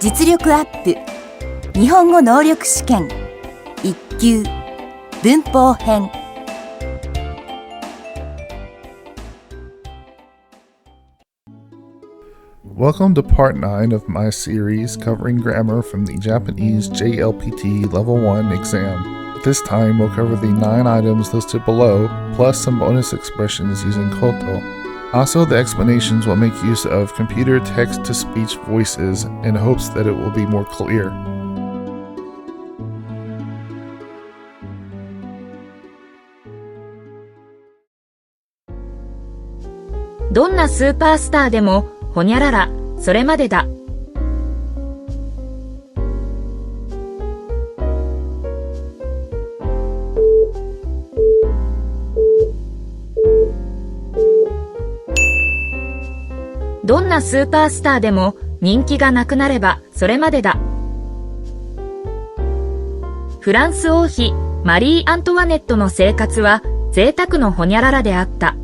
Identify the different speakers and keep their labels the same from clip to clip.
Speaker 1: 実力アップ日本語能力試験1級文法編。
Speaker 2: Welcome to part 9 of my series covering grammar from the Japanese JLPT Level 1 exam. This time we'll cover the 9 items listed below, plus some bonus expressions using koto. Also, the explanations will make use of computer text-to-speech voices in hopes that it will be more clear.
Speaker 3: どんなスーパースターでもほにゃらら、それまでだ。どんなスーパースターでも人気がなくなればそれまでだ。フランス王妃マリー・アントワネットの生活は贅沢のほにゃららであった。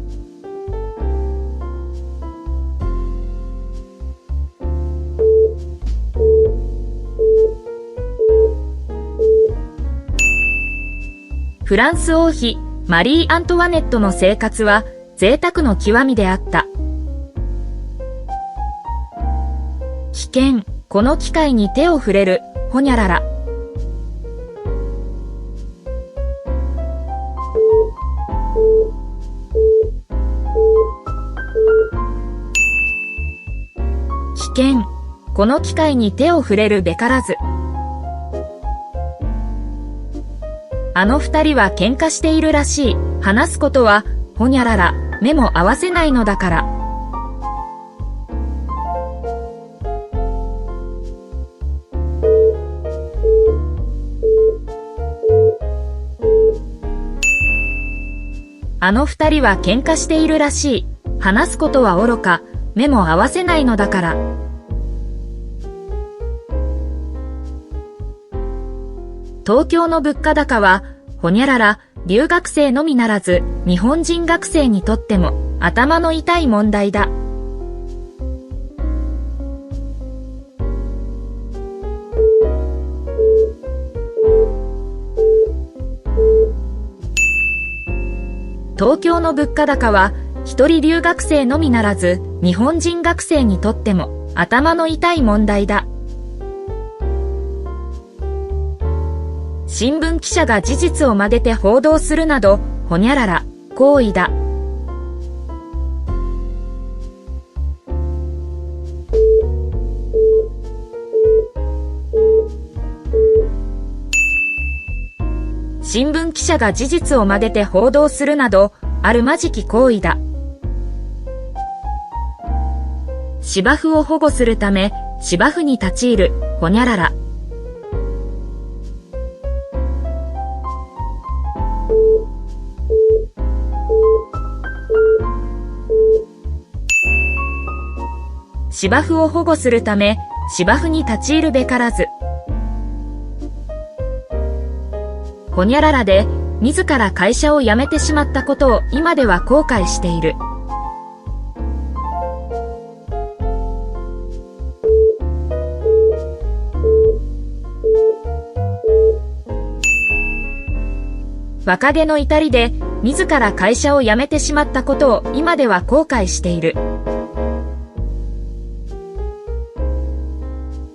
Speaker 3: フランス王妃マリー・アントワネットの生活は贅沢の極みであった。危険、この機会に手を触れる、ほにゃらら。危険、この機会に手を触れるべからず。あの二人は喧嘩しているらしい。話すことは、ほにゃらら、目も合わせないのだから。あの二人は喧嘩しているらしい。話すことは愚か、目も合わせないのだから。東京の物価高は、ほにゃらら、留学生のみならず、日本人学生にとっても、頭の痛い問題だ。東京の物価高は、一人留学生のみならず、日本人学生にとっても、頭の痛い問題だ。新聞記者が事実を曲げて報道するなど、ほにゃらら、行為だ。新聞記者が事実を曲げて報道するなど、あるまじき行為だ。芝生を保護するため、芝生に立ち入る、ほにゃらら。芝生を保護するため、芝生に立ち入るべからず。ほにゃららで、自ら会社を辞めてしまったことを今では後悔している。若気の至りで、自ら会社を辞めてしまったことを今では後悔している。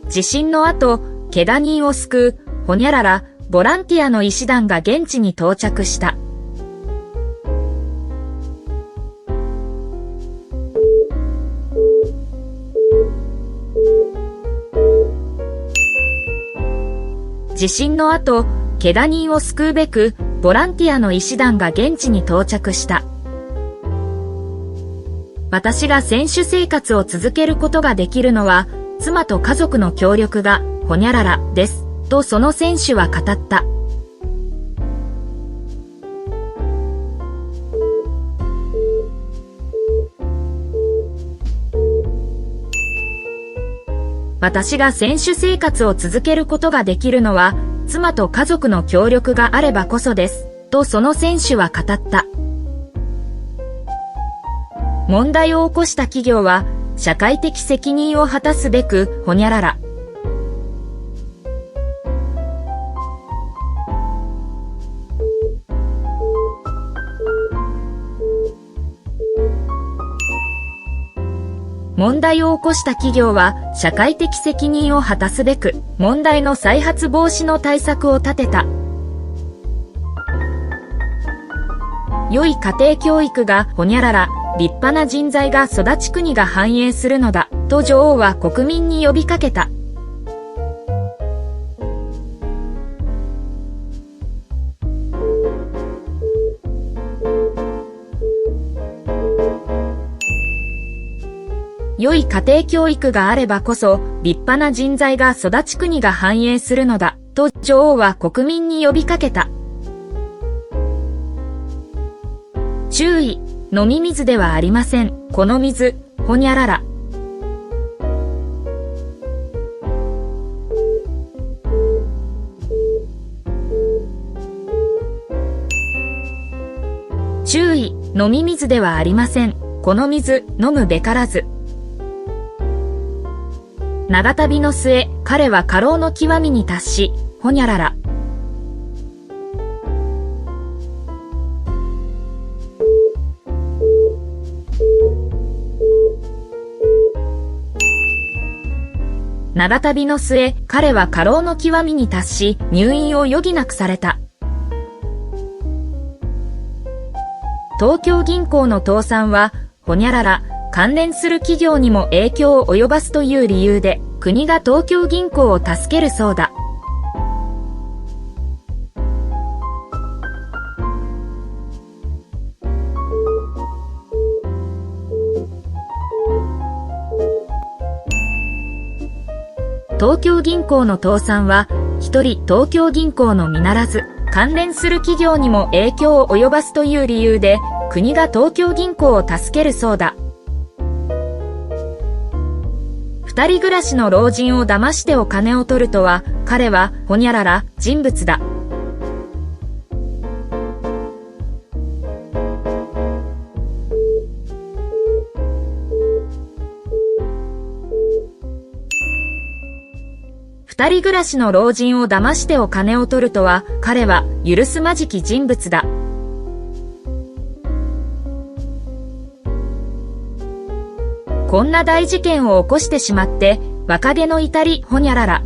Speaker 3: 地震の後、怪我人を救う、ほにゃらら、ボランティアの医師団が現地に到着した。地震の後、怪我人を救うべく、ボランティアの医師団が現地に到着した。私が選手生活を続けることができるのは、妻と家族の協力が、ほにゃらら、です。とその選手は語った。私が選手生活を続けることができるのは、妻と家族の協力があればこそです。とその選手は語った。問題を起こした企業は、社会的責任を果たすべく、ほにゃらら。問題を起こした企業は社会的責任を果たすべく、問題の再発防止の対策を立てた。良い家庭教育がほにゃらら、立派な人材が育ち国が繁栄するのだ、と女王は国民に呼びかけた。良い家庭教育があればこそ、立派な人材が育ち国が繁栄するのだ、と女王は国民に呼びかけた。注意、飲み水ではありません。この水、ほにゃらら。注意、飲み水ではありません。この水、飲むべからず。長旅の末、彼は過労の極みに達し、ほにゃらら。長旅の末、彼は過労の極みに達し、入院を余儀なくされた。東京銀行の倒産は、ほにゃらら、関連する企業にも影響を及ばすという理由で、国が東京銀行を助けるそうだ。東京銀行の倒産は、一人東京銀行のみならず、関連する企業にも影響を及ばすという理由で、国が東京銀行を助けるそうだ。二人暮らしの老人を騙してお金を取るとは、彼は、ほにゃらら、人物だ。二人暮らしの老人を騙してお金を取るとは、彼は、許すまじき人物だ。こんな大事件を起こしてしまって、若気の至り、ほにゃらら。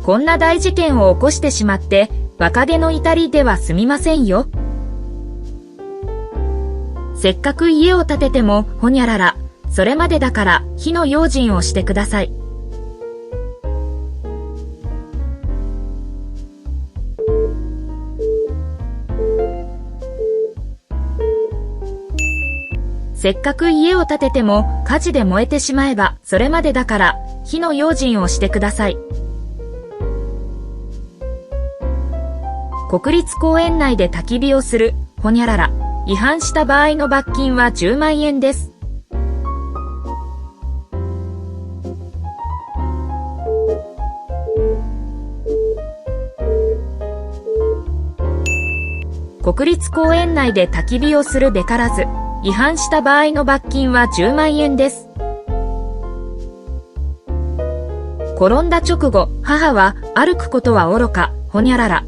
Speaker 3: こんな大事件を起こしてしまって、若気の至りでは済みませんよ。せっかく家を建てても、ほにゃらら、それまでだから火の用心をしてください。せっかく家を建てても火事で燃えてしまえばそれまでだから火の用心をしてください。国立公園内で焚き火をする、ほにゃらら。違反した場合の罰金は10万円です。国立公園内で焚き火をするべからず、違反した場合の罰金は10万円です。転んだ直後、母は歩くことは愚か、ほにゃらら。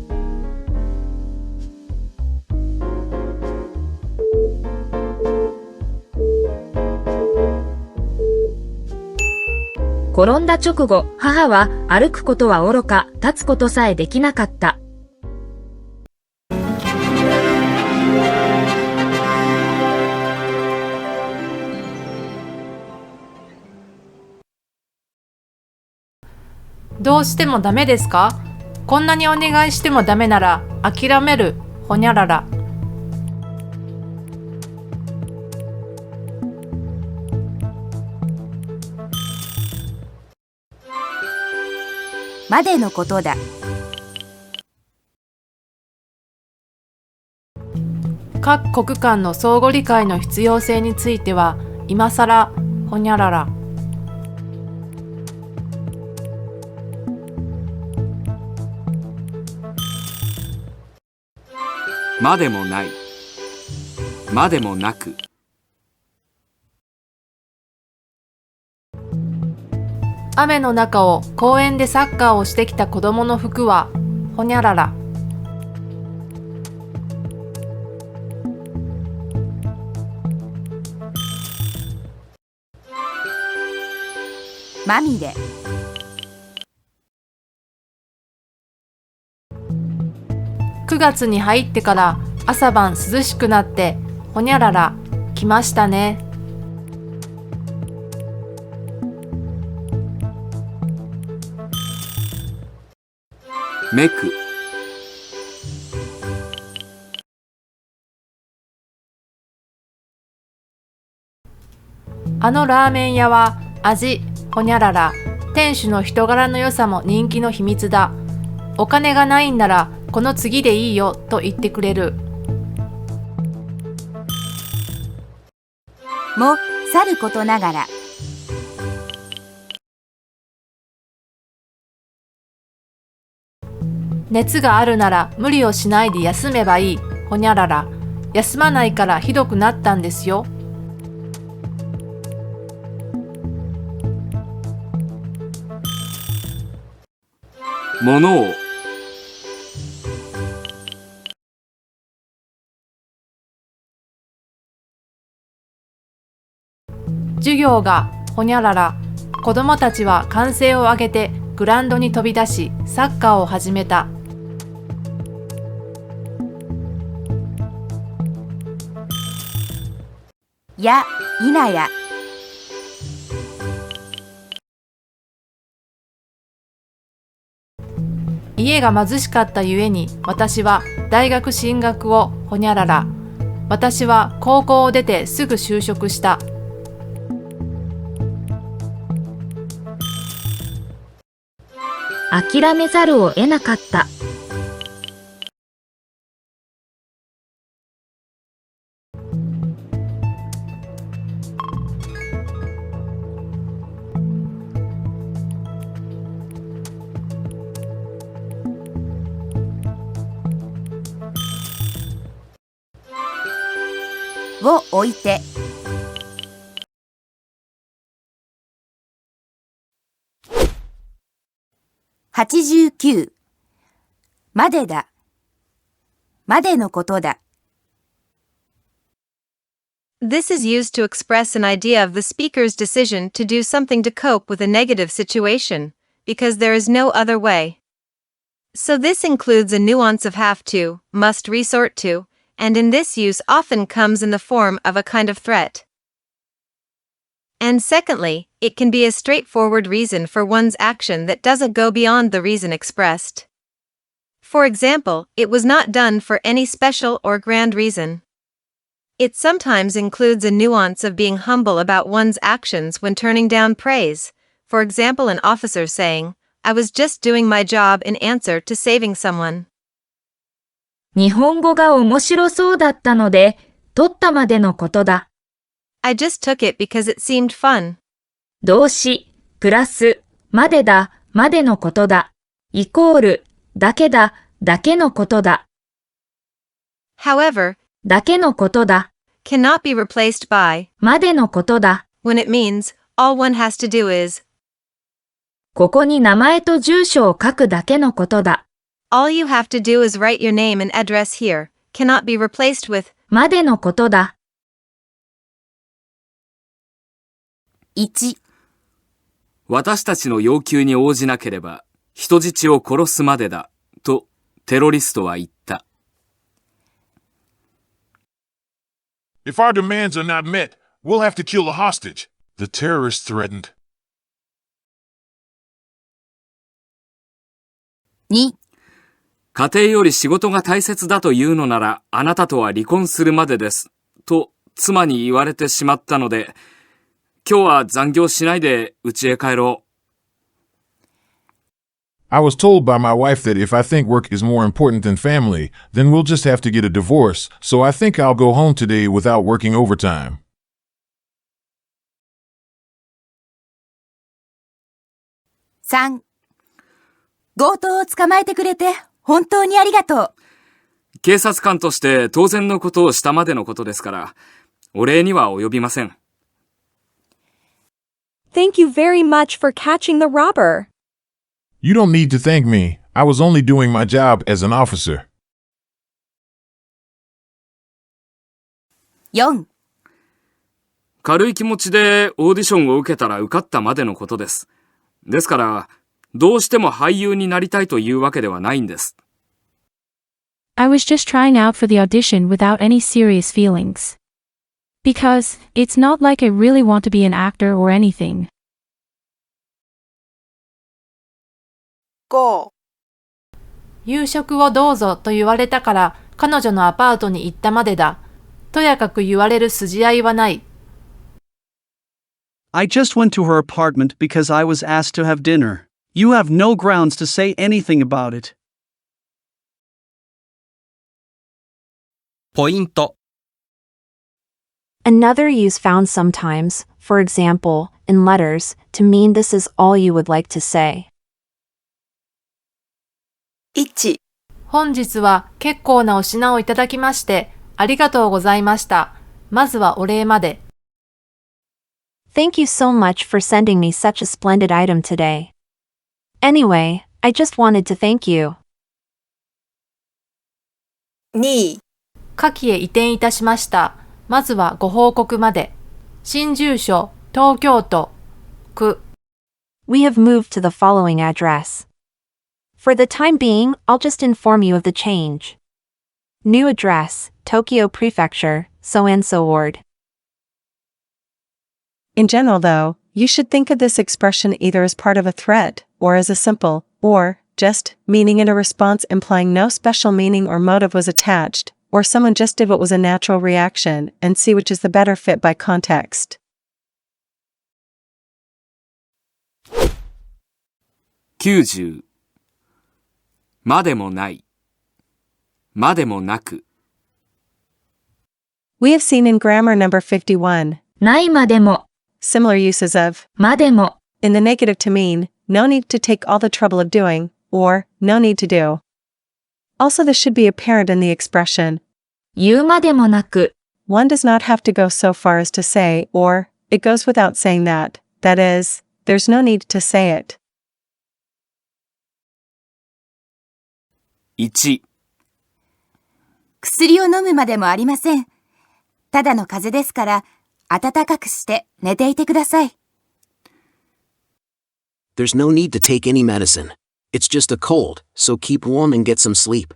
Speaker 3: 転んだ直後、母は歩くことは愚か、立つことさえできなかった。
Speaker 4: どうしてもダメですか？こんなにお願いしてもダメなら諦める、ほにゃらら。
Speaker 1: までのことだ。
Speaker 4: 各国間の相互理解の必要性については今さら、ほにゃらら。
Speaker 5: までもない、までもなく。
Speaker 4: 雨の中を公園でサッカーをしてきた子供の服はほにゃらら。
Speaker 1: まみれ。
Speaker 4: 9月に入ってから朝晩涼しくなってほにゃらら来ましたね。
Speaker 5: めく。
Speaker 4: あのラーメン屋は味ほにゃらら。店主の人柄の良さも人気の秘密だ。お金がないんならこの次でいいよと言ってくれる。
Speaker 1: もさることながら。
Speaker 4: 熱があるなら無理をしないで休めばいいほにゃらら。休まないからひどくなったんですよ。
Speaker 5: ものを。
Speaker 4: 授業がほにゃらら。子供たちは歓声を上げてグラウンドに飛び出しサッカーを始めた。
Speaker 1: やいなや。
Speaker 4: 家が貧しかったゆえに私は大学進学をほにゃらら。私は高校を出てすぐ就職した。
Speaker 3: 諦めざるを得なかった。
Speaker 1: を置いて。89。までだ。までのことだ。
Speaker 6: This is used to express an idea of the speaker's decision to do something to cope with a negative situation, because there is no other way. So this includes a nuance of have to, must resort to, and in this use often comes in the form of a kind of threat. And secondly, it can be a straightforward reason for one's action that doesn't go beyond the reason expressed. For example, it was not done for any special or grand reason. It sometimes includes a nuance of being humble about one's actions when turning down praise. For example, an officer saying, I was just doing my job in answer to saving someone.
Speaker 3: 日本語が面白そうだったので、取ったまでのことだ。
Speaker 6: I just took it because it seemed fun.
Speaker 3: 動詞、プラス、までだ、までのことだ。イコール、だけだ、だけのことだ。
Speaker 6: However,
Speaker 3: だけのことだ。
Speaker 6: cannot be replaced by
Speaker 3: までのことだ。
Speaker 6: when it means all one has to do is
Speaker 3: ここに名前と住所を書くだけのことだ。
Speaker 6: all you have to do is write your name and address here, cannot be replaced with
Speaker 3: までのことだ。
Speaker 1: 1。
Speaker 5: 私たちの要求に応じなければ人質を殺すまでだとテロリストは言った。
Speaker 7: If our demands are not met, we'll have to kill a hostage, the terrorist threatened.
Speaker 1: 2。
Speaker 5: 家庭より仕事が大切だというのならあなたとは離婚するまでですと妻に言われてしまったので、今日は残業しないで家へ帰ろう。
Speaker 7: I was told by my wife that if I think work is more important than family, then we'll just have to get a divorce, so I think I'll go home today without working overtime.
Speaker 1: 3。強盗を捕まえてくれて本当にありがとう。
Speaker 5: 警察官として当然のことをしたまでのことですから、お礼には及びません。
Speaker 8: Thank you very much for catching the robber.
Speaker 7: You don't need to thank me. I was only doing my job as an officer.
Speaker 1: 4.
Speaker 5: 軽い気持ちでオーディションを受けたら受かったまでのことです。ですから、どうしても俳優になりたいというわけではないんです。
Speaker 9: I was just trying out for the audition without any serious feelings. Because, it's not like I really want to be an actor or anything.
Speaker 4: 5. 夕食をどうぞと言われたから彼女のアパートに行ったまでだ。とやかく言われる筋合いはない。
Speaker 10: I just went to her apartment because I was asked to have dinner. You have no grounds to say anything about it.
Speaker 11: ポイント。
Speaker 12: Another use found sometimes, for example, in letters, to mean this is all you would like to say.
Speaker 8: 1.
Speaker 4: 本日は結構なお品をいただきましてありがとうございました。まずはお礼まで。
Speaker 12: Thank you so much for sending me such a splendid item today. Anyway, I just wanted to thank you.
Speaker 8: 2.
Speaker 4: 下記へ移転いたしました。まずはご報告まで。新住所、東京都、区。
Speaker 12: We have moved to the following address. For the time being, I'll just inform you of the change. New address, Tokyo Prefecture, so and so ward.
Speaker 6: In general, though, you should think of this expression either as part of a threat, or as a simple, or, just, meaning in a response implying no special meaning or motive was attached, or someone just did what was a natural reaction, and see which is the better fit by context.
Speaker 5: 90. までもない。までもなく。
Speaker 6: We have seen in grammar number 51,
Speaker 3: ないまでも、
Speaker 6: similar uses of
Speaker 3: までも、
Speaker 6: in the negative to mean, no need to take all the trouble of doing, or, no need to do. Also, this should be apparent in the expression,
Speaker 3: 言うまでもなく、
Speaker 6: one does not have to go so far as to say, or, it goes without saying that is, there's no need to say it.
Speaker 5: 1.
Speaker 1: 薬を飲むまでもありません。ただの風邪ですから、暖かくして寝ていてください。
Speaker 11: There's no need to take any medicine. It's just a cold, so keep warm and get some sleep.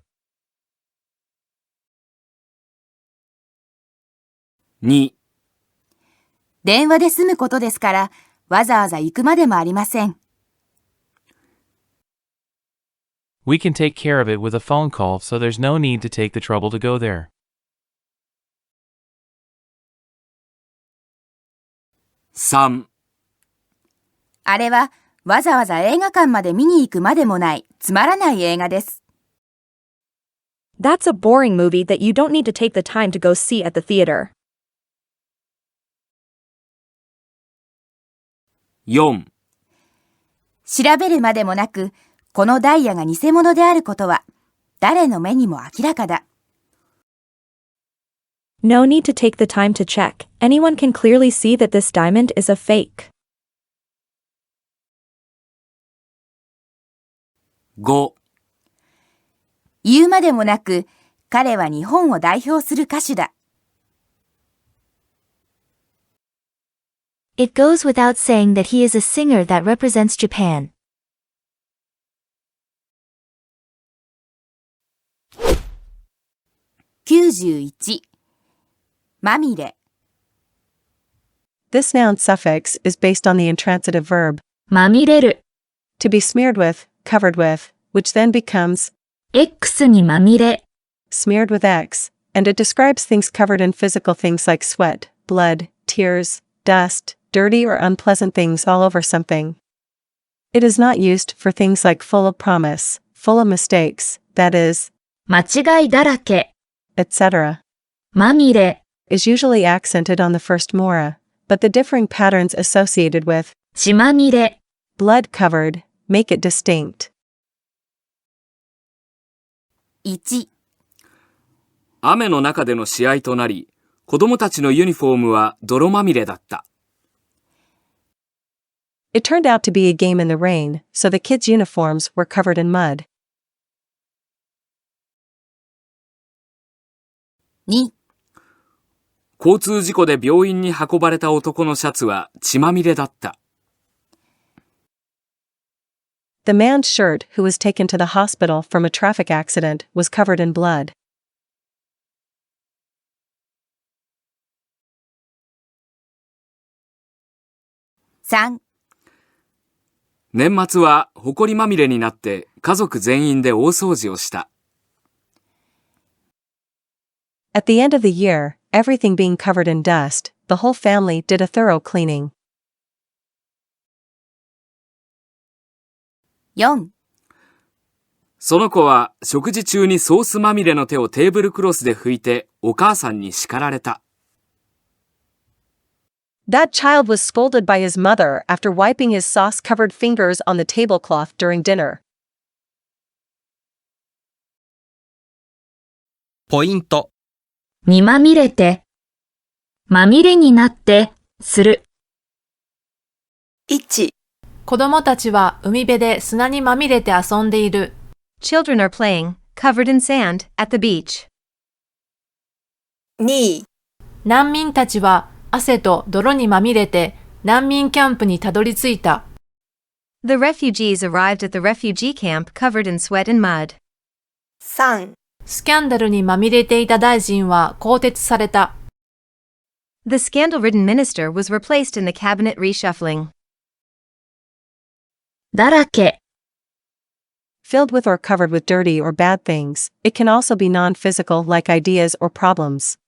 Speaker 5: 2.
Speaker 1: 電話で済むことですから、わざわざ行くまでもありません。
Speaker 13: We can take care of it with a phone call, so there's no need to take the trouble to go there.
Speaker 5: 3.
Speaker 1: あれは、わざわざ映画館まで見に行くまでもない、つまらない映画です。
Speaker 8: That's a boring movie that you don't need to take the time to go see at the theater.
Speaker 5: 4.
Speaker 1: 調べるまでもなく、このダイヤが偽物であることは、誰の目にも明らかだ。
Speaker 8: No need to take the time to check. Anyone can clearly see that this diamond is a fake.
Speaker 5: 5.
Speaker 1: 言うまでもなく、彼は日本を代表する歌手だ。
Speaker 12: It goes without saying that he is a singer that represents Japan.
Speaker 1: 91. まみれ。
Speaker 6: This noun suffix is based on the intransitive verb
Speaker 3: まみれる、
Speaker 6: to be smeared with, covered with, which then becomes
Speaker 3: X にまみれ。
Speaker 6: smeared with X, and it describes things covered in physical things like sweat, blood, tears, dust, dirty or unpleasant things all over something. It is not used for things like full of promise, full of mistakes, that is,
Speaker 3: 間違いだらけ。
Speaker 6: etc.
Speaker 3: まみれ、
Speaker 6: is usually accented on the first mora, but the differing patterns associated with
Speaker 3: 血まみれ。
Speaker 6: blood covered make it distinct.
Speaker 1: 1.
Speaker 5: 雨の中での試合となり、子供たちのユニフォームは泥まみれだった。
Speaker 14: It turned out to be a game in the rain, so the kids' uniforms were covered in mud.
Speaker 1: 2.
Speaker 5: 交通事故で病院に運ばれた男のシャツは血まみれだった。
Speaker 14: The man's shirt who was taken to the hospital from a traffic accident was covered in blood.
Speaker 1: 3.
Speaker 5: 年末は埃まみれになって家族全員で大掃除をした。
Speaker 14: At the end of the year, everything being covered in dust, the whole family did a thorough cleaning.
Speaker 1: 4.
Speaker 5: その子は食事中にソースまみれの手をテーブルクロスで拭いてお母さんに叱られた。
Speaker 14: That child was scolded by his mother after wiping his sauce-covered fingers on the tablecloth during dinner.
Speaker 15: ポイント。
Speaker 3: にまみれて、まみれになって、する。
Speaker 4: 1. 子供たちは海辺で砂にまみれて遊んでいる。
Speaker 12: Children are playing, covered in sand, at the beach.
Speaker 4: 2. 難民たちは汗と泥にまみれて難民キャンプにたどり着いた。
Speaker 12: The refugees arrived at the refugee camp covered in sweat and mud.
Speaker 4: 3. スキャンダルにまみれていた大臣は更迭された。
Speaker 12: The scandal-ridden minister was replaced in the cabinet reshuffling.
Speaker 3: だらけ。
Speaker 14: Filled with or covered with dirty or bad things, it can also be non-physical like ideas or problems.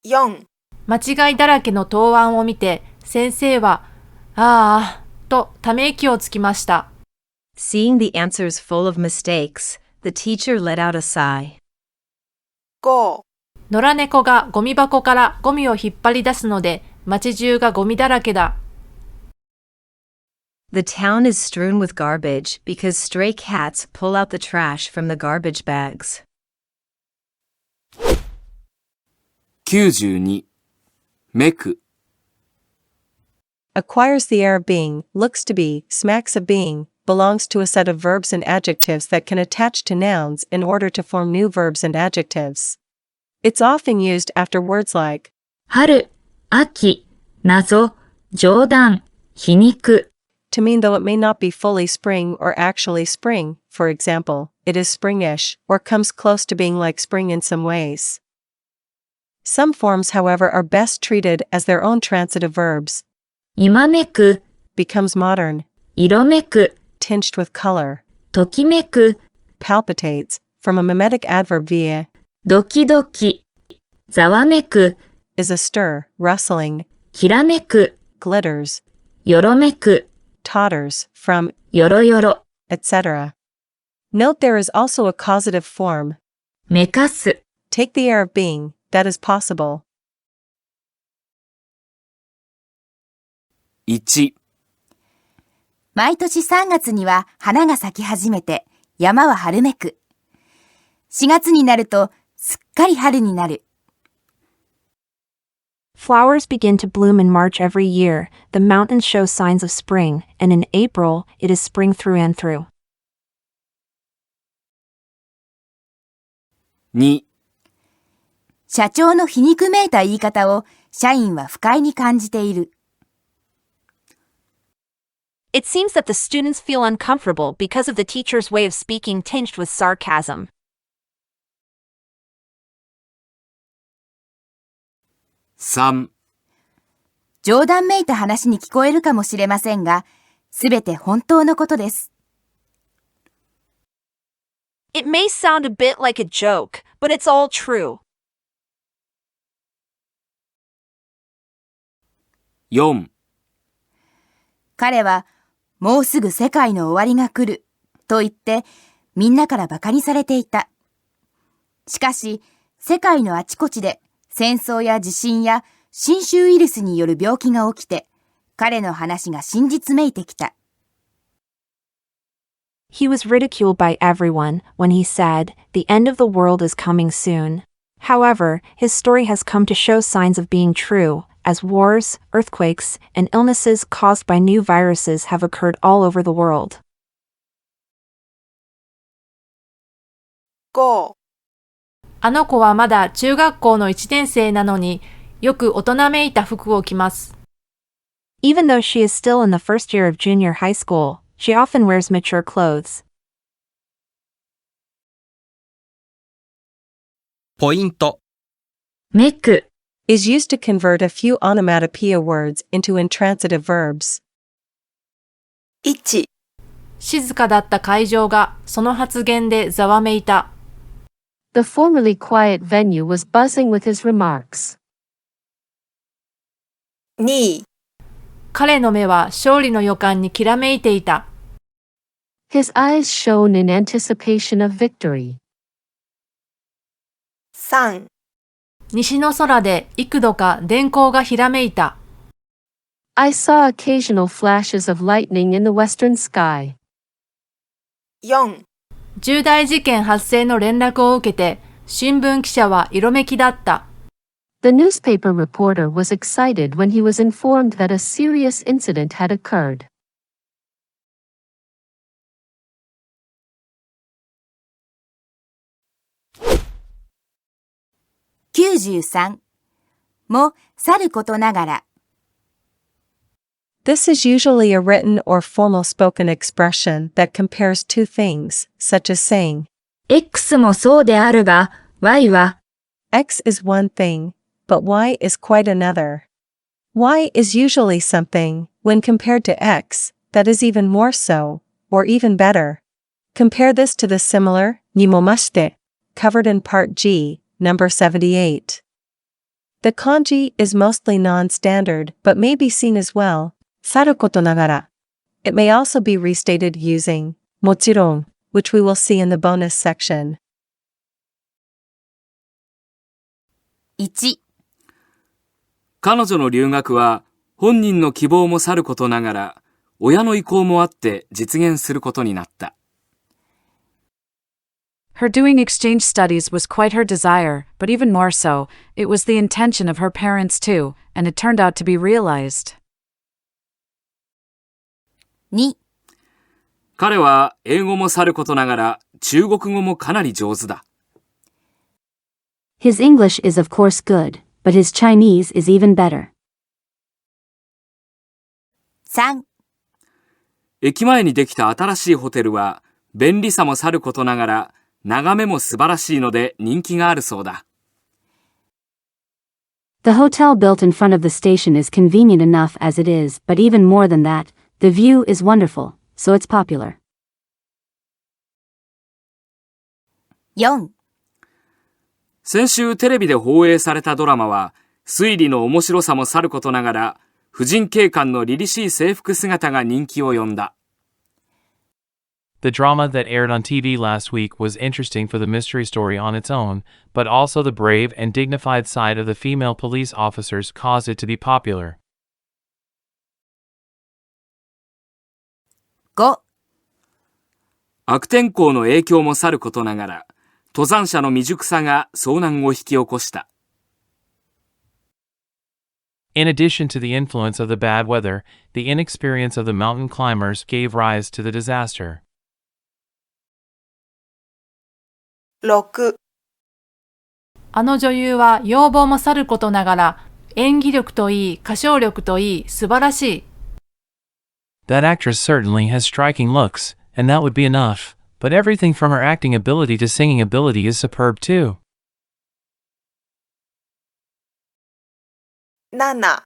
Speaker 4: 4. 間違いだらけの答案を見て、先生は、ああ、とため息をつきました。
Speaker 12: Seeing the answers full of mistakes, the teacher let out a sigh.
Speaker 4: 5. 野良猫がゴミ箱からゴミを引っ張り出すので、街中がゴミだらけだ。
Speaker 12: The town is strewn with garbage because stray cats pull out the trash from the garbage bags.
Speaker 5: 92. めく。
Speaker 14: Acquires the air of being, looks to be, smacks of being, belongs to a set of verbs and adjectives that can attach to nouns in order to form new verbs and adjectives. It's often used after words like
Speaker 3: 春、秋、謎、冗談、皮肉。
Speaker 14: to mean though it may not be fully spring or actually spring, for example, it is springish, or comes close to being like spring in some ways. Some forms, however, are best treated as their own transitive verbs.
Speaker 3: 今めく
Speaker 14: becomes modern,
Speaker 3: 色めく
Speaker 14: tinged with color,
Speaker 3: ときめく
Speaker 14: palpitates, from a mimetic adverb via
Speaker 3: ドキドキざわめく
Speaker 14: is a stir, rustling,
Speaker 3: きらめく
Speaker 14: glitters,
Speaker 3: よろめく
Speaker 14: totters, from
Speaker 3: よろよろ
Speaker 14: etc. Note there is also a causative form,
Speaker 3: めかす
Speaker 14: take the air of being, that is possible.
Speaker 5: 1.
Speaker 1: 毎年3月には花が咲き始めて、山は春めく。4月になると、すっかり春になる。
Speaker 12: Flowers begin to bloom in March every year, the mountains show signs of spring, and in April, it is spring through and through.
Speaker 5: 2.
Speaker 1: 社長の皮肉めいた言い方を社員は不快に感じている。
Speaker 12: It seems that the students feel uncomfortable because of the teacher's way of speaking tinged with sarcasm.
Speaker 5: 3.
Speaker 1: 冗談めいた話に聞こえるかもしれませんが、すべて本当のことです。
Speaker 12: It may sound a bit like a joke, but it's all true.
Speaker 5: 4.
Speaker 1: 彼は、もうすぐ世界の終わりが来る、と言って、みんなから馬鹿にされていた。しかし、世界のあちこちで、戦争や地震や新種ウイルスによる病気が起きて、彼の話が真実めいてきた。
Speaker 12: He was ridiculed by everyone when he said, "The end of the world is coming soon." However, his story has come to show signs of being true, as wars, earthquakes, and illnesses caused by new viruses have occurred all over the world.
Speaker 4: 5. あの子はまだ中学校の1年生なのによく大人めいた服を着ます。
Speaker 12: Even though she is still in the first year of junior high school, she often wears mature clothes.
Speaker 15: ポイント。
Speaker 3: めく
Speaker 14: is used to convert a few onomatopoeia words into intransitive verbs.
Speaker 4: 1. 静かだった会場がその発言でざわめいた。
Speaker 16: The formerly quiet venue was buzzing with his remarks.
Speaker 4: 2. 彼の目は勝利の予感にきらめいていた。
Speaker 16: His eyes shone in anticipation of victory.
Speaker 4: 3. 西の空で幾度か電光がひらめいた。
Speaker 16: I saw occasional flashes of lightning in the western sky.
Speaker 4: 4. 重大事件発生の連絡を受けて、新聞記者は色めきだった。
Speaker 16: The newspaper reporter was excited when he was informed that a serious incident had occurred.
Speaker 1: 93. もさることながら。
Speaker 14: This is usually a written or formal spoken expression that compares two things, such as saying,
Speaker 3: X もそうであるが、Y は
Speaker 14: X is one thing, but Y is quite another. Y is usually something, when compared to X, that is even more so, or even better. Compare this to the similar, にもまして, covered in Part G, number 78. The kanji is mostly non-standard but may be seen as well, さることながら. It may also be restated using もちろん, which we will see in the bonus section.
Speaker 1: 1.
Speaker 5: 彼女の留学は本人の希望もさることながら、親の意向もあって実現することになった。
Speaker 17: Her doing exchange studies was quite her desire, but even more so, it was the intention of her parents too, and it turned out to be realized.
Speaker 1: 2.
Speaker 5: 彼は英語もさることながら中国語もかなり上手だ。
Speaker 18: His English is of course good, but his Chinese is even better.
Speaker 1: 3.
Speaker 5: 駅前にできた新しいホテルは便利さもさることながら眺めも素晴らしいので人気があるそうだ。
Speaker 18: The hotel built in front of the station is convenient enough as it is, but even more than that, the view is wonderful, so it's popular.
Speaker 1: 4.
Speaker 5: 先週テレビで放映されたドラマは推理の面白さもさることながら婦人警官の凛々しい制服姿が人気を呼んだ。
Speaker 13: The drama that aired on TV last week was interesting for the mystery story on its own, but also the brave and dignified side of the female police officers caused it to be popular.
Speaker 1: 5.
Speaker 5: 悪天候の影響もさることながら、登山者の未熟さが遭難を引き起こした。
Speaker 13: In addition to the influence of the bad weather, the inexperience of the mountain climbers gave rise to the disaster.
Speaker 4: 6. あの女優は要望もさることながら演技力といい歌唱力といい素晴らしい。
Speaker 13: That actress certainly has striking looks, and that would be enough, but everything from her acting ability to singing ability is superb too.
Speaker 4: 7.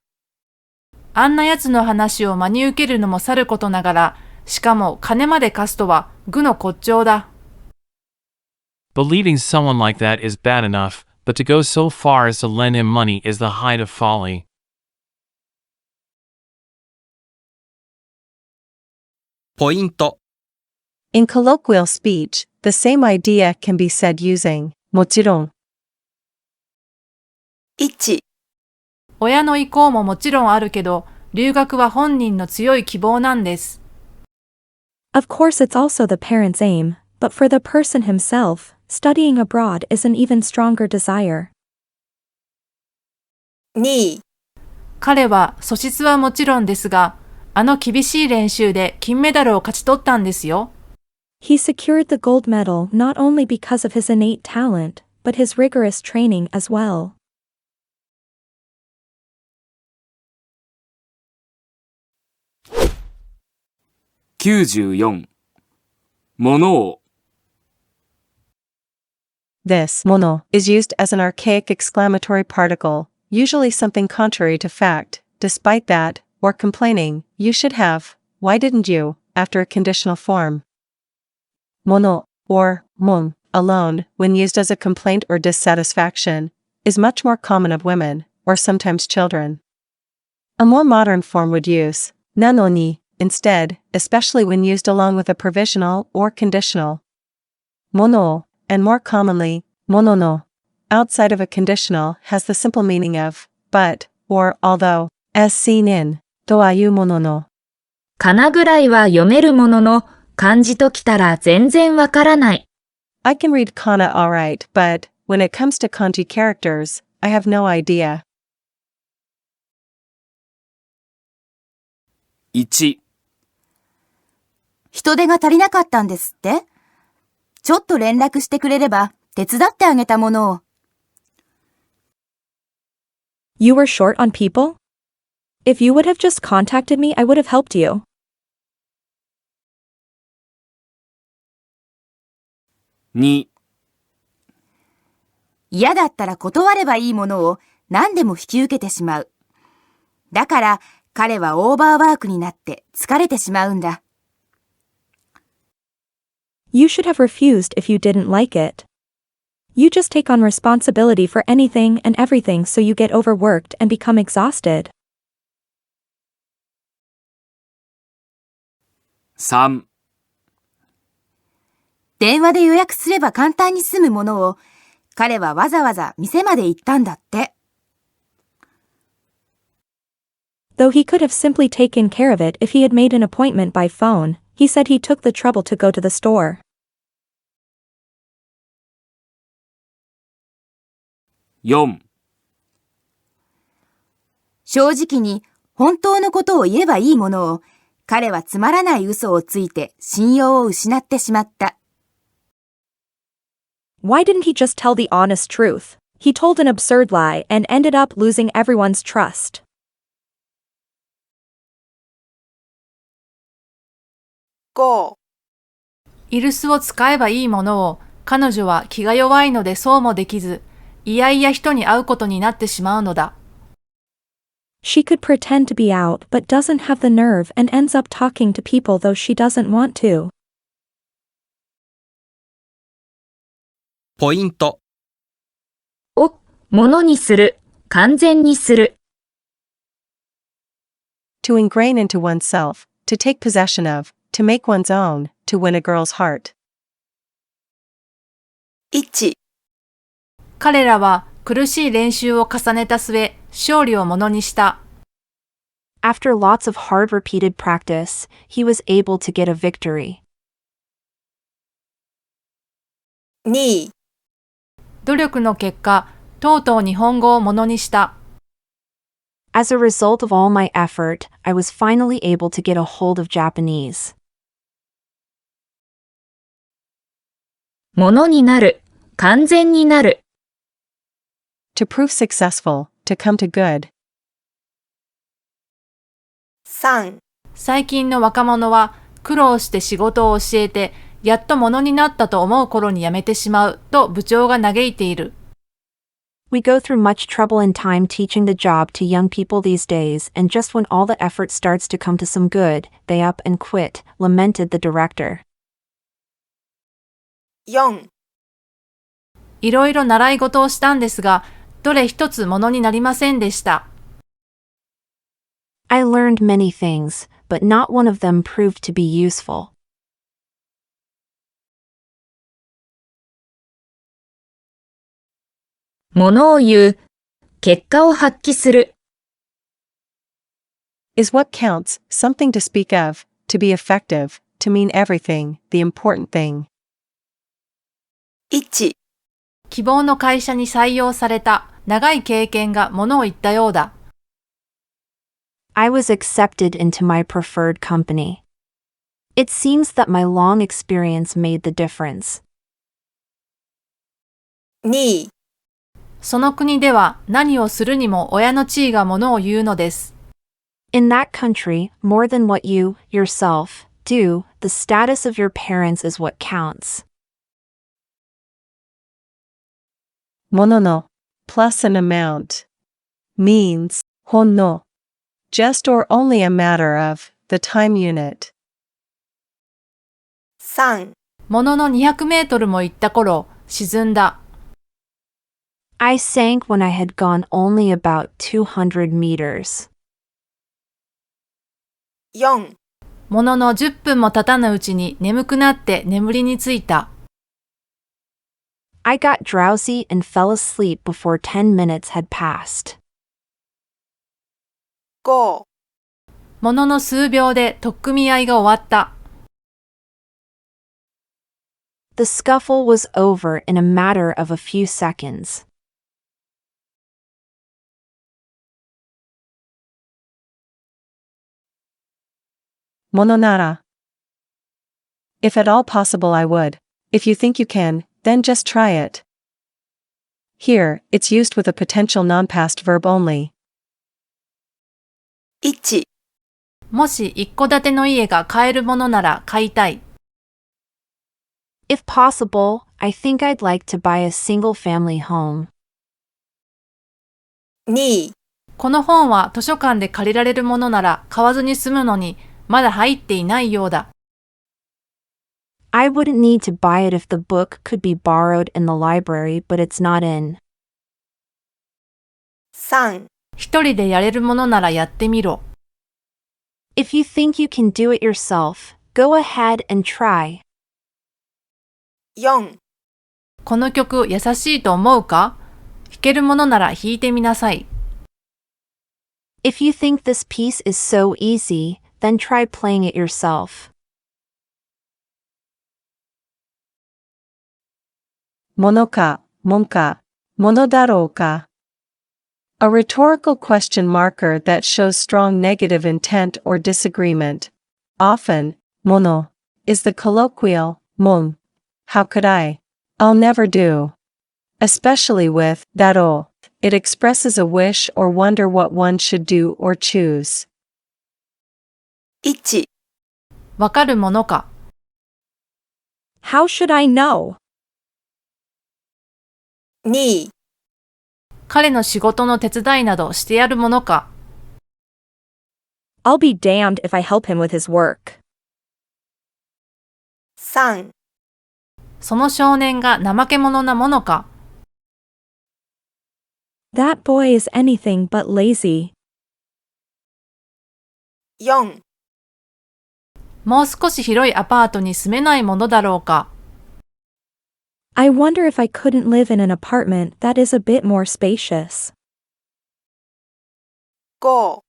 Speaker 4: あんな奴の話を真に受けるのもさることながら、しかも金まで貸すとは愚の骨頂だ。
Speaker 13: Believing someone like that is bad enough, but to go so far as to lend him money is the height of folly.
Speaker 15: ポイント。
Speaker 14: In colloquial speech, the same idea can be said using もちろん。
Speaker 4: 1. 親の意向ももちろんあるけど、留学は本人の強い希望なんです。
Speaker 8: Of course, it's also the parent's aim, but for the person himself, studying abroad is an even stronger desire.
Speaker 4: 2. 彼は素質はもちろんですが、あの厳しい練習で金メダルを勝ち取ったんですよ。
Speaker 8: He secured the gold medal not only because of his innate talent, but his rigorous training as well.
Speaker 5: 94. ものを
Speaker 14: This mono is used as an archaic exclamatory particle, usually something contrary to fact, despite that, or complaining, you should have, why didn't you, after a conditional form. Mono, or mon, alone, when used as a complaint or dissatisfaction, is much more common of women, or sometimes children. A more modern form would use nanoni instead, especially when used along with a provisional or conditional. Mono, and more commonly, monono, outside of a conditional has the simple meaning of but, or although, as seen in とはいうものの。
Speaker 3: かなぐらいは読めるものの、漢字ときたら全然わからない。
Speaker 14: I can read kana alright, but when it comes to kanji characters, I have no idea.
Speaker 5: 1.
Speaker 1: 人手が足りなかったんですって？ちょっと連絡してくれれば手伝ってあげたものを。
Speaker 8: You were short on people? If you would have just contacted me, I would have helped you.
Speaker 5: 2.
Speaker 1: 嫌だったら断ればいいものを何でも引き受けてしまう。だから彼はオーバーワークになって疲れてしまうんだ。
Speaker 8: You should have refused if you didn't like it. You just take on responsibility for anything and everything, so you get overworked and become exhausted.
Speaker 5: 3.
Speaker 1: 電話で予約すれば簡単に済むものを彼はわざわざ店まで行ったんだって。
Speaker 8: Though he could have simply taken care of it if he had made an appointment by phone, he said he took the trouble to go to the store.
Speaker 5: 4.
Speaker 1: 正直に本当のことを言えばいいものを彼はつまらない嘘をついて信用を失ってしまった。
Speaker 8: Why didn't he just tell the honest truth? He told an absurd lie and ended up losing everyone's trust.
Speaker 4: 5. イルスを使えばいいものを彼女は気が弱いのでそうもできず、いやいや人に会うことになってしまうのだ。
Speaker 8: She could pretend to be out but doesn't have the nerve and ends up talking to people though she doesn't want to.
Speaker 15: ポイント。
Speaker 3: を、ものにする、完全にする。
Speaker 14: To ingrain into oneself, to take possession of, to make one's own, to win a girl's heart.
Speaker 4: 1. 彼らは苦しい練習を重ねた末、勝利をものにした。
Speaker 12: After lots of hard repeated practice, he was able to get a victory.
Speaker 4: 2. 努力の結果、とうとう日本語をものにした。
Speaker 12: As a result of all my effort, I was finally able to get a hold of Japanese.
Speaker 3: ものになる、完全になる。
Speaker 14: To prove successful, to come to good.
Speaker 4: 3. 最近の若者は苦労して仕事を教えて、やっとものになったと思う頃に辞めてしまうと部長が嘆いている。
Speaker 12: We go through much trouble and time teaching the job to young people these days, and just when all the effort starts to come to some good, they up and quit, lamented the director.
Speaker 4: 4. いろいろ習い事をしたんですが、どれ一つものになりませんでした。
Speaker 12: I learned many things, but not one of them proved to be useful.
Speaker 3: ものを言う、結果を発揮する。
Speaker 14: Is what counts, something to speak of, to be effective, to mean everything, the important thing.
Speaker 4: 1. 希望の会社に採用された長い経験がものを言ったようだ。
Speaker 12: I was accepted into my preferred company. It seems that my long experience made the difference.
Speaker 4: 2. その国では何をするにも親の地位がものを言うのです。
Speaker 12: In that country, more than what you, yourself, do, the status of your parents is what counts.
Speaker 14: ものの plus an amount means ほんの just or only a matter of the time unit.
Speaker 4: 3. ものの200メートルも行った頃、沈んだ。
Speaker 12: I sank when I had gone only about 200 meters.
Speaker 4: 4. ものの10分も経たぬうちに眠くなって眠りについた。
Speaker 12: I got drowsy and fell asleep before 10 minutes had passed.
Speaker 4: 5. ものの数秒で取っ組み合いが終わった。
Speaker 12: The scuffle was over in a matter of a few seconds.
Speaker 14: ものなら If at all possible I would. If you think you can, then just try it. Here, it's used with a potential non-past verb only.
Speaker 4: 1. もし一戸建ての家が買えるものなら買いたい。
Speaker 12: If possible, I think I'd like to buy a single-family home.
Speaker 4: 2. この本は図書館で借りられるものなら買わずに済むのにまだ入っていないようだ。
Speaker 12: I wouldn't need to buy it if the book could be borrowed in the library, but it's not in.
Speaker 4: 3. 一人でやれるものならやってみろ。
Speaker 12: If you think you can do it yourself, go ahead and try.
Speaker 4: 4. この曲優しいと思うか？弾けるものなら弾いてみなさい。
Speaker 12: If you think this piece is so easy, then try playing it yourself.
Speaker 14: ものか、もんか、ものだろうか。A rhetorical question marker that shows strong negative intent or disagreement. Often, もの is the colloquial もん. How could I? I'll never do. Especially with だろう, it expresses a wish or wonder what one should do or choose.
Speaker 4: 1. わかるものか。
Speaker 8: How should I know?
Speaker 4: 2. 彼の仕事の手伝いなどしてやるものか。
Speaker 8: I'll be damned if I help him with his work.
Speaker 4: 3. その少年が怠け者なものか。
Speaker 8: That boy is anything but lazy.
Speaker 4: 4. もう少し広いアパートに住めないものだろうか。
Speaker 8: I wonder if I couldn't live in an apartment that is a bit more spacious.
Speaker 4: 5.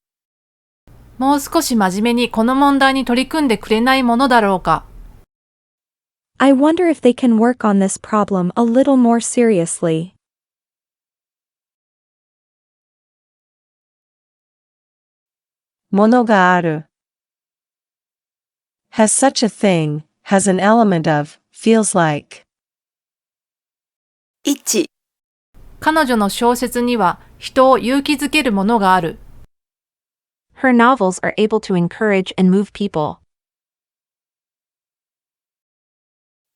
Speaker 4: もう少し真面目にこの問題に取り組んでくれないものだろうか。
Speaker 8: I wonder if they can work on this problem a little more seriously.
Speaker 14: ものがある has such a thing, has an element of, feels like.
Speaker 4: 1. 彼女の小説には人を勇気づけるものがある。
Speaker 12: Her novels are able to encourage and move people.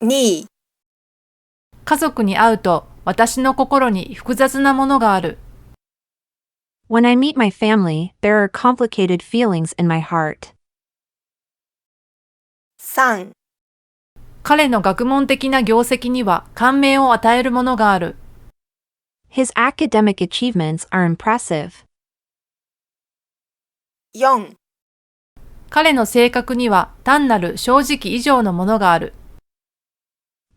Speaker 4: 2. 家族に会うと私の心に複雑なものがある。
Speaker 12: When I meet my family, there are complicated feelings in my heart.
Speaker 4: 3. 彼の学問的な業績には感銘を与えるものがある。
Speaker 12: His academic achievements are impressive.
Speaker 4: 4. 彼の性格には単なる正直以上のものがある。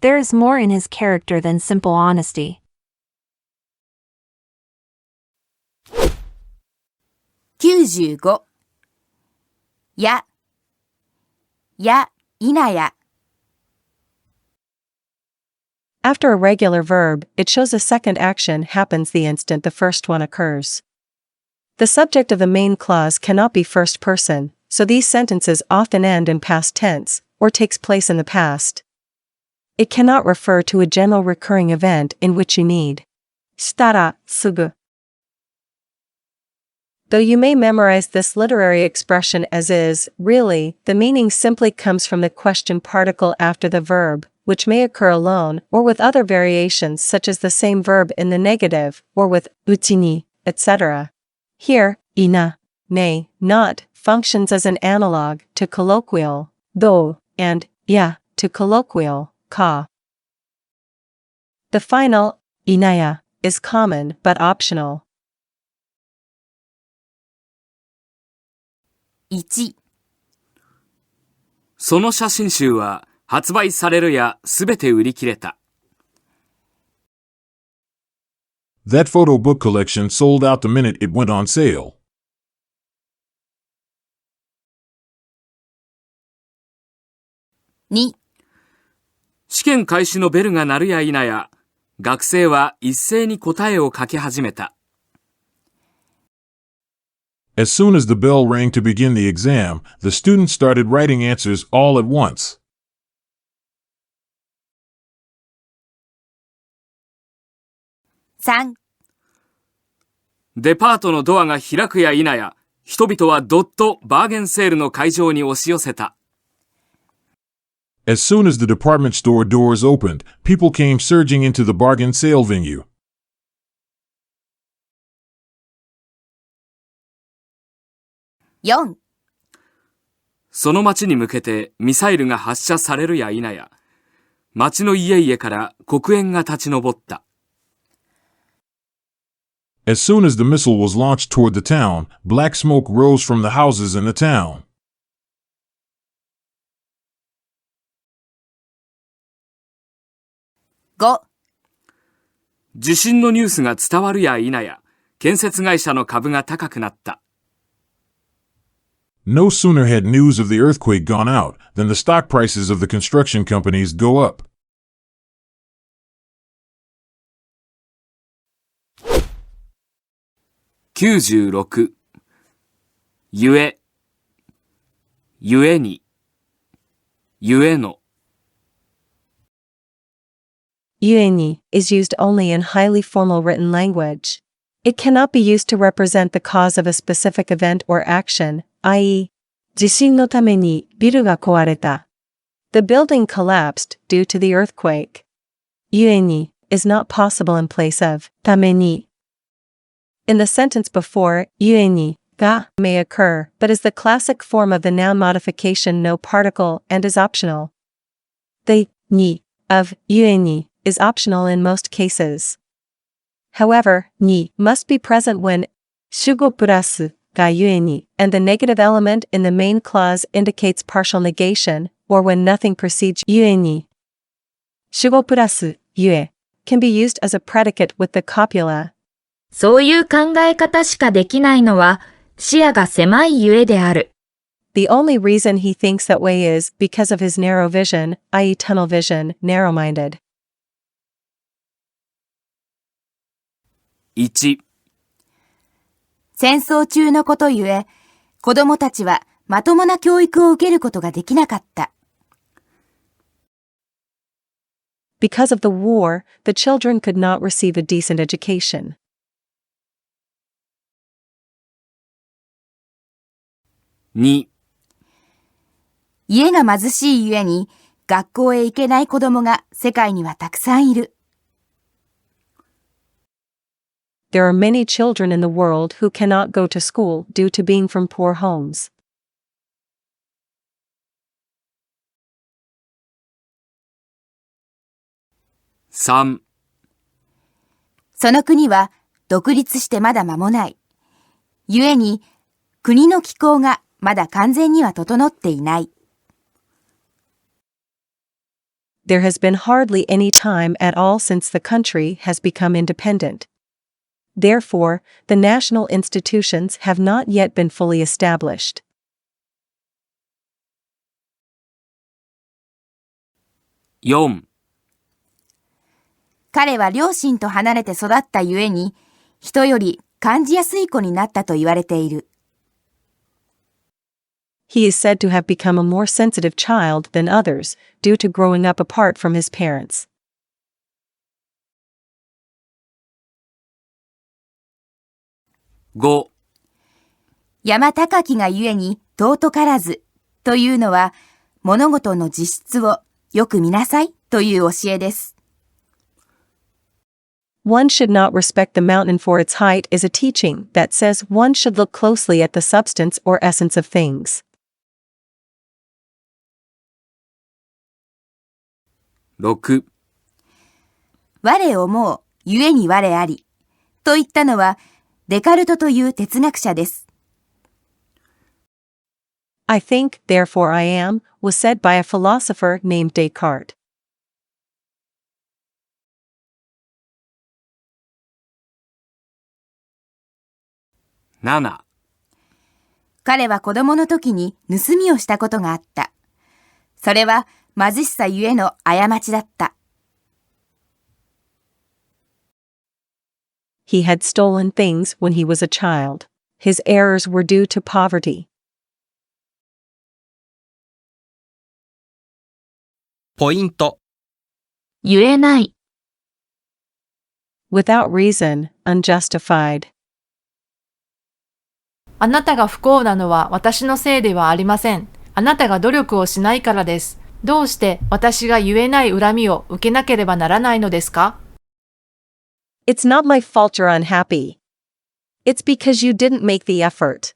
Speaker 12: There is more in his character than simple honesty.
Speaker 1: 95. や、や、いなや。
Speaker 14: After a regular verb, it shows a second action happens the instant the first one occurs. The subject of the main clause cannot be first person, so these sentences often end in past tense, or takes place in the past. It cannot refer to a general recurring event in which you need したらすぐ. Though you may memorize this literary expression as is, really, the meaning simply comes from the question particle after the verb, which may occur alone or with other variations such as the same verb in the negative, or with うちに, etc. Here, ina, nay, not, functions as an analog to colloquial, do, and ya, to colloquial, ka. The final, inaya, is common but optional.
Speaker 1: 1、
Speaker 5: その写真集は発売されるやすべて売り切れた。
Speaker 7: That photo book collection sold out the minute it went on sale.
Speaker 1: 2、
Speaker 5: 試験開始のベルが鳴るや否や、学生は一斉に答えを書き始めた。
Speaker 7: As soon as the bell rang to begin the exam, the students started writing answers all at once.
Speaker 1: 3、
Speaker 5: デパートのドアが開くや否や、人々はどっとバーゲンセールの会場に押し寄せた。
Speaker 7: As soon as the department store doors opened, people came surging into the bargain sale venue.
Speaker 1: 4、
Speaker 5: その町に向けてミサイルが発射されるや否や、町の家々から黒煙が立ち上った。
Speaker 7: As soon as the missile was launched toward the town, black smoke rose from the houses in the town.
Speaker 1: 5、
Speaker 5: 地震のニュースが伝わるや否や、建設会社の株が高くなった。
Speaker 7: No sooner had news of the earthquake gone out than the stock prices of the construction companies go up.
Speaker 5: 96、ゆえ、ゆえに、ゆえの。
Speaker 14: Yueni is used only in highly formal written language. It cannot be used to represent the cause of a specific event or action, i.e., 地震のためにビルが壊れた. The building collapsed due to the earthquake. Yueni is not possible in place of ために. In the sentence before, yueni ga may occur, but is the classic form of the noun modification no particle and is optional. The ni of yueni is optional in most cases. However, ni must be present when 主語プラス ga yueni, and the negative element in the main clause indicates partial negation, or when nothing precedes yueni. 主語プラス yue can be used as a predicate with the copula.
Speaker 3: そういう考え方しかできないのは視野が狭いゆえである。
Speaker 14: The only reason he thinks that way is because of his narrow vision, i.e. tunnel vision, narrow-minded.
Speaker 5: 1、
Speaker 1: 戦争中のことゆえ、子供たちはまともな教育を受けることができなかった。
Speaker 14: Because of the war, the children could not receive a decent education.
Speaker 5: 2、
Speaker 1: 家が貧しいゆえに学校へ行けない子供が世界にはたくさんいる。
Speaker 14: There are many children in the world who cannot go to school due to being from poor homes.
Speaker 5: 3、
Speaker 1: その国は独立してまだ間もない。ゆえに国の気候がまだ完全には整っていない。
Speaker 14: There has been hardly any time at all since the country has become independent. Therefore, the national institutions have not yet been fully established.
Speaker 5: 4、
Speaker 1: 彼は両親と離れて育ったゆえに、人より感じやすい子になったと言われている。
Speaker 14: He is said to have become a more sensitive child than others due to growing up apart from his parents.
Speaker 5: 5.
Speaker 1: 山高きがゆえに尊からずというのは、物事の実質をよく見なさいという教えです。
Speaker 14: One should not respect the mountain for its height is a teaching that says one should look closely at the substance or essence of things.
Speaker 5: 6.
Speaker 1: 我思う、ゆえに我ありと言ったのは、デカルトという哲学者です。
Speaker 14: I think, therefore I am, was said by a philosopher named Descartes.
Speaker 5: 7.
Speaker 1: 彼は子供の時に盗みをしたことがあった。それは貧しさゆえの過ちだった。
Speaker 14: He had stolen things when he was a child. His errors were due to poverty.
Speaker 15: ポイント。
Speaker 3: 言えない。
Speaker 14: Without reason, unjustified.
Speaker 4: あなたが不幸なのは私のせいではありません。あなたが努力をしないからです。どうして私が言えない恨みを受けなければならないのですか？
Speaker 14: It's not my fault you're unhappy. It's because you didn't make the effort.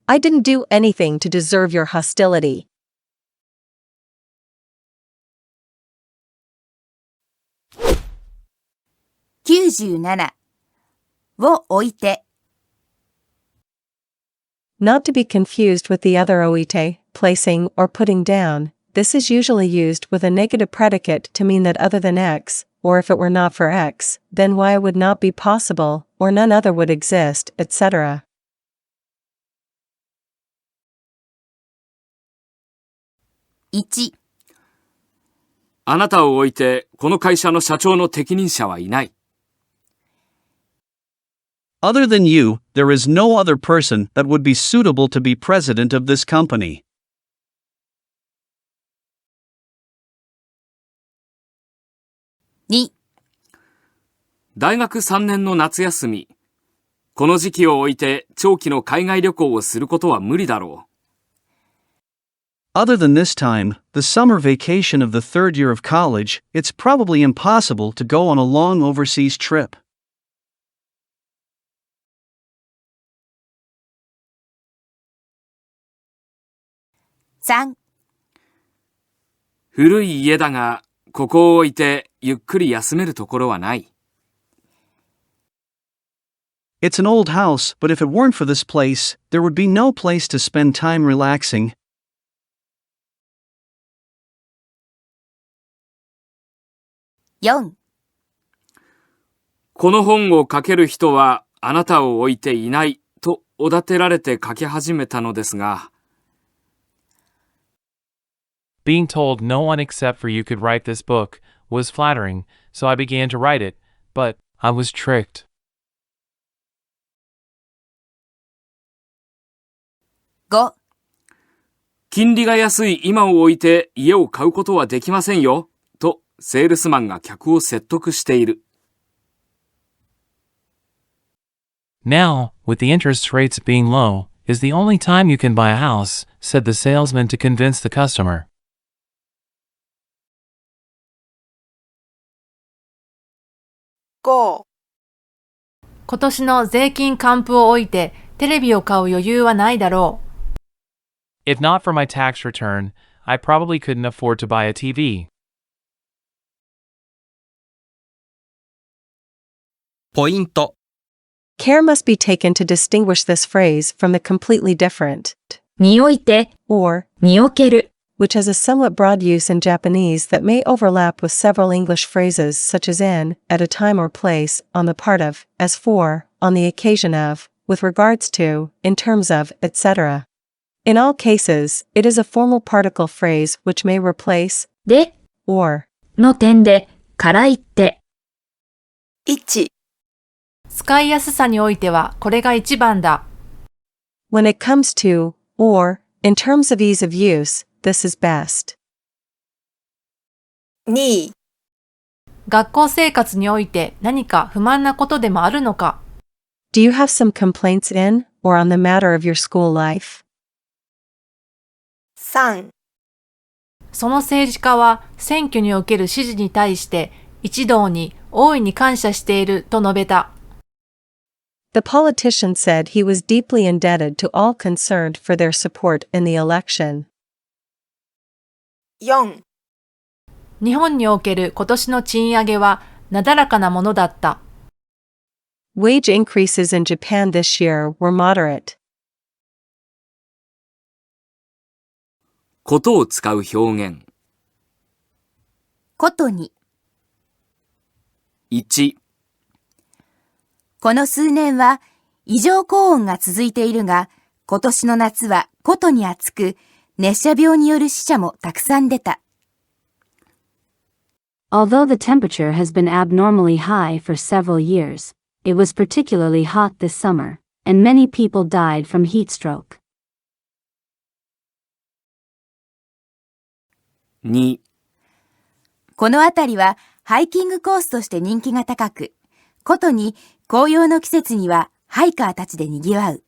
Speaker 14: I didn't do anything to deserve your hostility.
Speaker 1: 97. をおいて。
Speaker 14: Not to be confused with the other oite, placing or putting down. This is usually used with a negative predicate to mean that other than X, or if it were not for X, then Y would not be possible, or none other would exist, etc.
Speaker 1: 1.
Speaker 5: あなたを置いて、この会社の社長の適任者はいない。
Speaker 10: Other than you, there is no other person that would be suitable to be president of this company.
Speaker 1: 2.
Speaker 5: 大学3年の夏休み。この時期を置いて長期の海外旅行をすることは無理だろう。
Speaker 10: Other than this time, the summer vacation of the third year of college, it's probably impossible to go on a long overseas trip.
Speaker 1: 3.
Speaker 5: 古い家だが、ここを置いてゆっくり休めるところはない。
Speaker 10: It's an old house, but if it weren't for this place, there would be no place to spend time relaxing.
Speaker 1: 4.
Speaker 5: この本を書ける人はあなたを置いていないとおだてられて書き始めたのですが。
Speaker 13: Being told no one except for you could write this book was flattering, so I began to write it, but I was tricked.
Speaker 1: 5.
Speaker 5: 金利が安い今を置いて家を買うことはできませんよ、とセールスマンが客を説得している。
Speaker 13: Now, with the interest rates being low, is the only time you can buy a house, said the salesman to convince the customer.
Speaker 4: 5. 今年の税金還付を置いてテレビを買う余裕はないだろう。
Speaker 13: If not for my tax return, I probably couldn't afford to buy a TV.
Speaker 15: ポイント。
Speaker 14: Care must be taken to distinguish this phrase from the completely different
Speaker 3: において
Speaker 14: or
Speaker 3: における
Speaker 14: which has a somewhat broad use in Japanese that may overlap with several English phrases such as in, at a time or place, on the part of, as for, on the occasion of, with regards to, in terms of, etc. In all cases, it is a formal particle phrase which may replace
Speaker 3: で
Speaker 14: or
Speaker 3: の点でから言って。
Speaker 4: 1. 少使いやすさにおいてはこれが一番だ。
Speaker 14: When it comes to, or, in terms of ease of use, this is best.
Speaker 19: 2.
Speaker 4: 学校生活において何か不満なことでもあるのか。
Speaker 14: Do you have some complaints in, or on the matter of your school life?
Speaker 19: 3.
Speaker 4: その政治家は選挙における支持に対して一同に大いに感謝していると述べた。
Speaker 14: The politician said he was deeply indebted to all concerned for their support in the election.
Speaker 19: 4.
Speaker 4: 日本における今年の賃上げはなだらかなものだった。
Speaker 14: Wage increases in Japan this year were moderate.
Speaker 5: ことを使う表現。
Speaker 1: ことに。
Speaker 5: 1、
Speaker 1: この数年は異常高温が続いているが、今年の夏はことに暑く、熱射病による死者もたくさん出た。
Speaker 18: Although the temperature has been abnormally high for several years, it was particularly hot this summer, and many people died from heat stroke.
Speaker 5: 2、
Speaker 1: この辺りはハイキングコースとして人気が高く、ことに紅葉の季節にはハイカーたちで賑わう。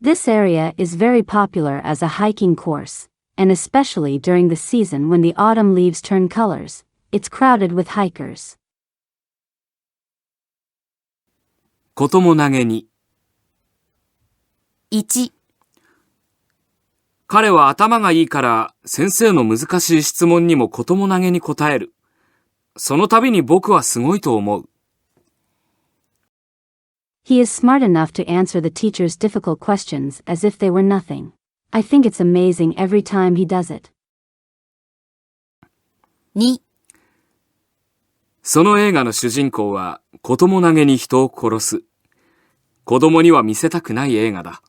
Speaker 18: This area is very popular as a hiking course, and especially during the season when the autumn leaves turn colors, it's crowded with hikers.
Speaker 5: ことも投げに。
Speaker 1: 1、
Speaker 5: 彼は頭がいいから先生の難しい質問にもことも投げに答える。その度に僕はすごいと思う。
Speaker 18: He is smart enough to answer the teacher's difficult questions as if they were nothing. I think it's amazing every time he does it.
Speaker 1: 2、
Speaker 5: その映画の主人公はことも投げに人を殺す。子供には見せたくない映画だ。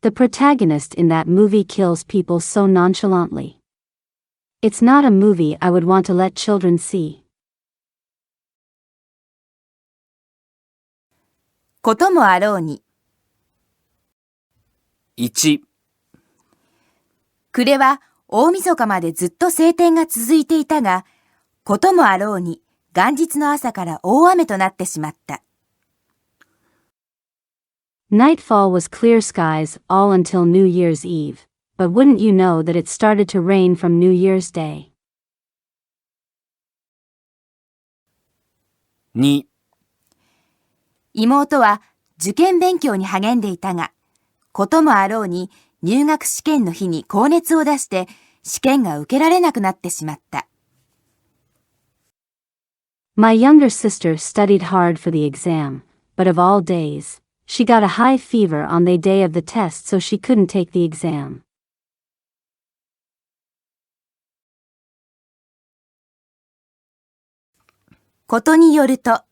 Speaker 18: The protagonist in that movie kills people so nonchalantly. It's not a movie I would want to let children see.
Speaker 1: こともあろうに。
Speaker 5: 1、
Speaker 1: 暮れは大晦日までずっと晴天が続いていたが、こともあろうに元日の朝から大雨となってしまった。
Speaker 18: Nightfall was clear skies all until New Year's Eve, but wouldn't you know that it started to rain from New Year's Day?
Speaker 5: 2、
Speaker 1: 妹は受験勉強に励んでいたが、こともあろうに入学試験の日に高熱を出して試験が受けられなくなってしまった。
Speaker 18: My younger sister studied hard for the exam, but of all days, she got a high fever on the day of the test so she couldn't take the exam.
Speaker 1: ことによると。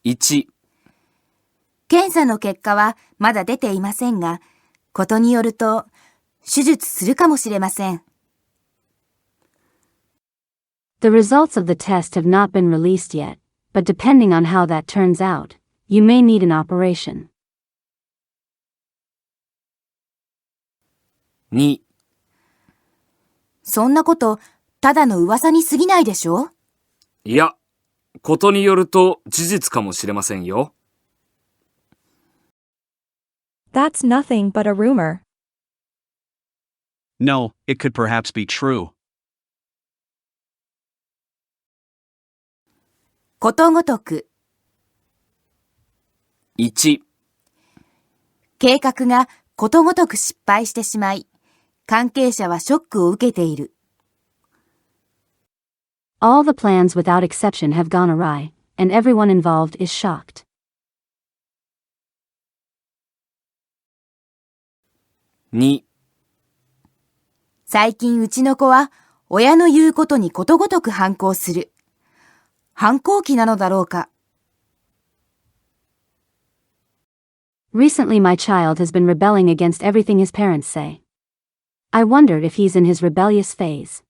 Speaker 5: 1、
Speaker 1: 検査の結果はまだ出ていませんが、ことによると、手術するかもしれません。
Speaker 18: The results of the test have not been released yet, but depending on how that turns out, you may need an operation.
Speaker 5: 2、
Speaker 1: そんなこと、ただの噂に過ぎないでしょ？
Speaker 5: いや、ことによると事実かもしれませんよ。
Speaker 8: That's nothing but a rumor.
Speaker 10: No, it could perhaps be true.
Speaker 1: ことごとく。
Speaker 5: 1、
Speaker 1: 計画がことごとく失敗してしまい、関係者はショックを受けている。
Speaker 18: All the plans without exception have gone awry, and everyone involved is shocked.
Speaker 5: 2、
Speaker 1: 最近うちの子は親の言うことにことごとく反抗する。反抗期なのだろうか。
Speaker 18: Recently my child has been rebelling against everything his parents say. I wondered if he's in his rebellious phase.